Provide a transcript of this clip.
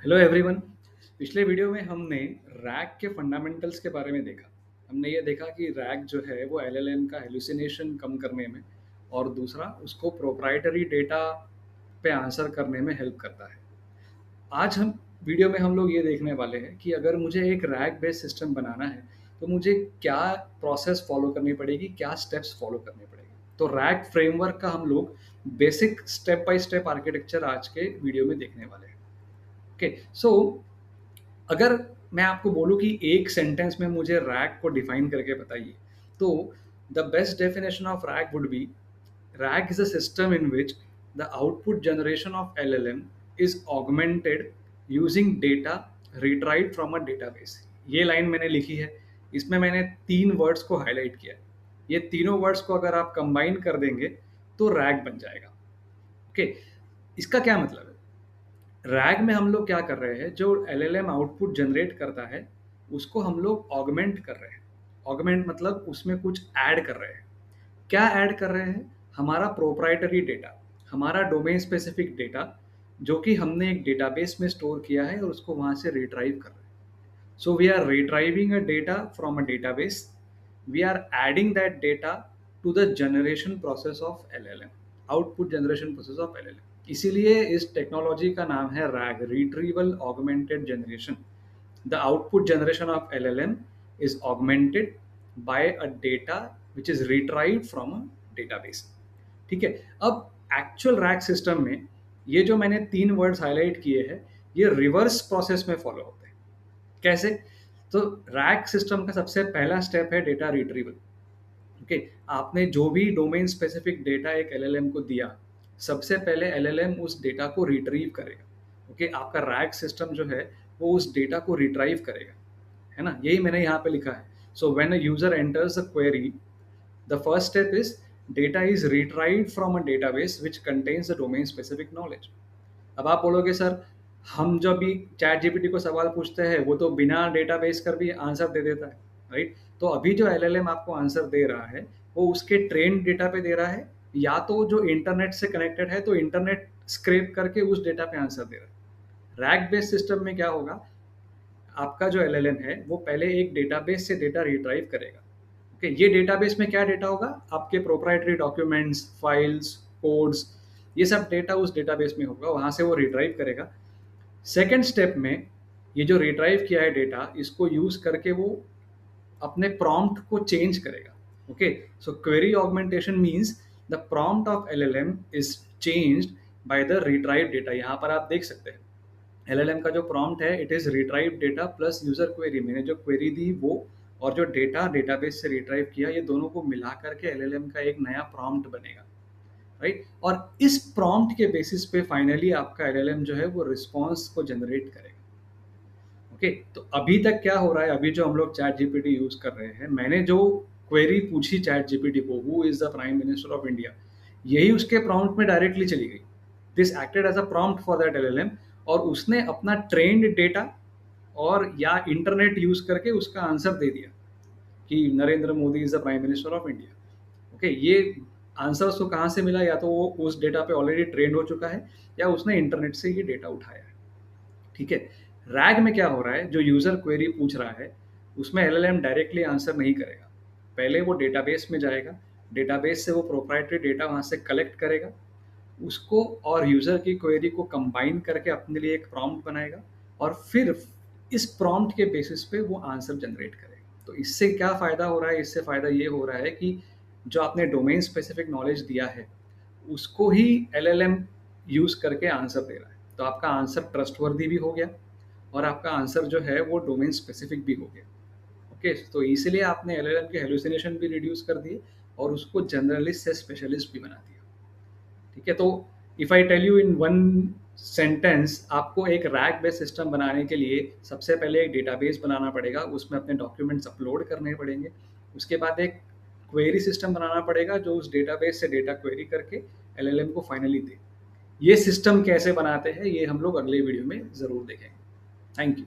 Hello everyone. पिछले video में हमने रैग के फंडामेंटल्स के बारे में देखा। हमने ये देखा कि रैग जो है वो एलएलएम का हेलुसिनेशन कम करने में और दूसरा उसको प्रोप्राइटरी डेटा पे आंसर करने में हेल्प करता है। आज हम वीडियो में हम लोग ये देखने वाले हैं कि अगर मुझे एक रैग बेस्ड सिस्टम बनाना है तो मुझे क्या प्रोसेस फॉलो करनी पड़ेगी, क्या स्टेप्स फॉलो करने पड़ेगी। तो रैग फ्रेमवर्क का हम लोग basic step by step architecture आज के वीडियो में देखने वाले हैं। ओके, सो अगर मैं आपको बोलूँ कि एक सेंटेंस में मुझे रैग को डिफाइन करके बताइए, तो the best definition of RAG would be RAG is a system in which the output generation of LLM is augmented using data retrieved from a database. ये लाइन मैंने लिखी है, इसमें मैंने 3 वर्ड्स को हाईलाइट किया है। ये तीनों वर्ड्स को अगर आप कंबाइन कर देंगे तो रैग बन जाएगा। ओके, इसका क्या मतलब है? रैग में हम लोग क्या कर रहे हैं, जो एलएलएम आउटपुट जनरेट करता है उसको हम लोग ऑगमेंट कर रहे हैं। ऑगमेंट मतलब उसमें कुछ ऐड कर रहे हैं। क्या ऐड कर रहे हैं? हमारा प्रोप्राइटरी डेटा, हमारा डोमेन स्पेसिफिक डेटा, जो कि हमने एक डेटाबेस में स्टोर किया है और उसको वहां से रिट्राइव कर रहे हैं। So we are retrieving a data from a database. We are adding that data to the generation process of LLM, output generation process of LLM. इसीलिए इस टेक्नोलॉजी का नाम है rag, retrieval augmented generation. The output generation of LLM is augmented by a data which is retrieved from a database। ठीक है। अब actual rag system में ये जो मैंने 3 वर्ड्स हाईलाइट किए हैं, ये रिवर्स प्रोसेस में फॉलो होते हैं। कैसे? तो रैग सिस्टम का सबसे पहला स्टेप है डेटा रिट्रीवल। ओके, आपने जो भी डोमेन स्पेसिफिक डेटा एक एलएलएम को दिया, सबसे पहले एलएलएम उस डेटा को रिट्रीव करेगा। ओके, आपका रैग सिस्टम जो है वो उस डेटा को रिट्राइव करेगा, है ना? यही मैंने यहाँ पे लिखा है। So when a user enters a query, the first step is data is retrieved from a database which contains the domain specific knowledge. अब आप बोलोगे सर, हम जब भी चैट जीपीटी को सवाल पूछते हैं वो तो बिना डेटाबेस कर भी आंसर दे देता है, राइट? तो अभी जो एलएलएम आपको आंसर दे रहा है वो उसके ट्रेन डेटा पे दे रहा है, या तो जो इंटरनेट से कनेक्टेड है तो इंटरनेट स्क्रैप करके उस डेटा पे आंसर दे रहा है। रैक बेस्ड सिस्टम में क्या होगा, आपका जो एलएलएम है वो पहले एक डेटाबेस से डेटा रिट्राइव करेगा। ओके, ये डेटाबेस में क्या डेटा होगा? आपके प्रोप्राइटरी डॉक्यूमेंट्स, फाइल्स, कोड्स, ये सब डेटा उस डेटाबेस में होगा, वहां से वो रिट्राइव करेगा। सेकेंड स्टेप में ये जो रिट्राइव किया है डेटा, इसको यूज करके वो अपने प्रॉम्प्ट को चेंज करेगा। Okay, so query augmentation means the prompt of LLM is changed by the retrieve data. यहाँ पर आप देख सकते हैं एलएलएम का जो प्रॉम्प्ट है, it is retrieve data plus user query. मैंने जो क्वेरी दी वो और जो डेटा डेटाबेस से रिट्राइव किया, ये दोनों को मिला करके एलएलएम का एक नया प्रॉम्प्ट बनेगा, राइट? और इस प्रॉम्प्ट के बेसिस पे फाइनली आपका एलएलएम जो है वो रिस्पॉन्स को जनरेट करेगा। ओके, तो अभी तक क्या हो रहा है, अभी जो हम लोग चैट जीपीटी यूज कर रहे हैं, मैंने जो क्वेरी पूछी चैट जीपीटी को, who is the prime minister of India, यही उसके प्रॉम्प्ट में डायरेक्टली चली गई। This acted as a prompt for that LLM, और उसने अपना ट्रेंड डेटा और या इंटरनेट यूज करके उसका आंसर दे दिया कि Narendra Modi is the prime minister of India. Okay, ये आंसर उसको कहाँ से मिला? या तो वो उस डेटा पे ऑलरेडी ट्रेंड हो चुका है या उसने इंटरनेट से ये डेटा उठाया है। ठीक है। रैग में क्या हो रहा है, जो यूजर क्वेरी पूछ रहा है उसमें एलएलएम डायरेक्टली आंसर नहीं करेगा। पहले वो डेटाबेस में जाएगा, डेटाबेस से वो प्रोप्राइटरी डेटा वहां से कलेक्ट करेगा, उसको और यूजर की क्वेरी को कंबाइन करके अपने लिए एक प्रॉम्प्ट बनाएगा, और फिर इस प्रॉम्प्ट के बेसिस पे वो आंसर जनरेट करेगा। तो इससे क्या फायदा हो रहा है? इससे फायदा ये हो रहा है कि जो आपने डोमेन स्पेसिफिक नॉलेज दिया है उसको ही एलएलएम यूज करके आंसर दे रहा है। तो आपका आंसर ट्रस्टवर्दी भी हो गया और आपका आंसर जो है वो डोमेन स्पेसिफिक भी हो गया। ओके, तो इसीलिए आपने एलएलएम के हेलुसिनेशन भी रिड्यूस कर दिए और उसको जनरलिस्ट से स्पेशलिस्ट भी बना दिया। ठीक है। तो if I tell you in one sentence, आपको एक रैक बेस्ड सिस्टम बनाने के लिए सबसे पहले एक डेटाबेस बनाना पड़ेगा, उसमें अपने डॉक्यूमेंट्स अपलोड करने पड़ेंगे। उसके बाद एक क्वेरी सिस्टम बनाना पड़ेगा जो उस डेटाबेस से डेटा क्वेरी करके एलएलएम को फाइनली दे। ये सिस्टम कैसे बनाते हैं ये हम लोग अगले वीडियो में ज़रूर देखेंगे। Thank you.